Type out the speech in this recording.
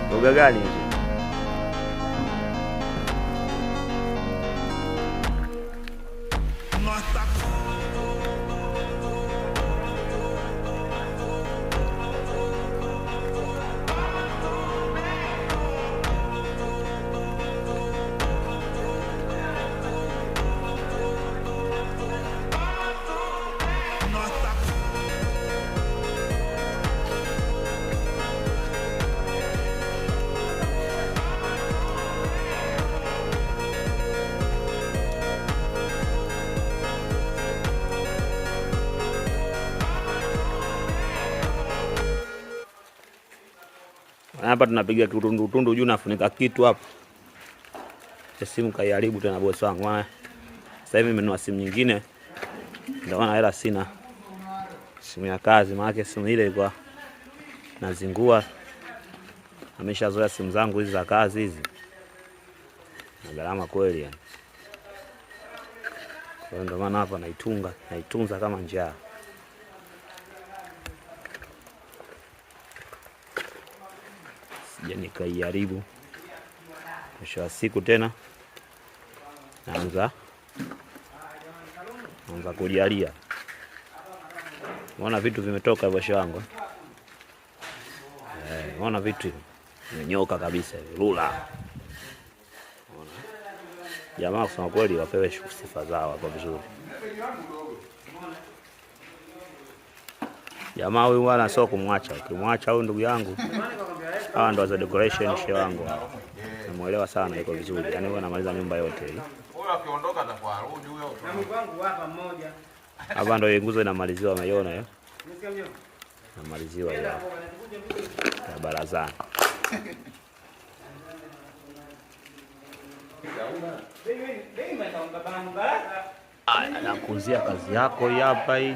Mboga gani hizo? Hapa tunapiga kitundu juu, nafunika kitu hapo. Simu kaiharibu tena bosi wangu. Sasa hivi nimenunua simu nyingine. Ndio maana hela sina. Simu ya kazi, maana simu ile ilikuwa nazingua. Ameshazoea simu zangu hizi za kazi hizi. Na gharama kweli yani. Kwa ndio maana hapa naitunza kama njaa. Sija nikaiharibu. Mwisho wa siku tena naanza kujalia. Unaona vitu vimetoka bosi wangu. Unaona vitu vimenyoka kabisa hivi, rula. Jamaa kusema kweli wapewe sifa zao hapo vizuri. Jamaa huyu wala sio kumwacha. Ukimwacha huyu ndugu yangu, hawa ndo za decoration shehe wangu. Namuelewa sana, iko vizuri. Yaani huwa anamaliza nyumba yote hii. Huyo akiondoka atakuwa rudi huyo. Na Mungu wangu hapa mmoja. Hapa ndo nguzo inamaliziwa, umeiona hiyo? Inamaliziwa hiyo. Ya barazani. Nakuzia kazi yako hii hapa hii.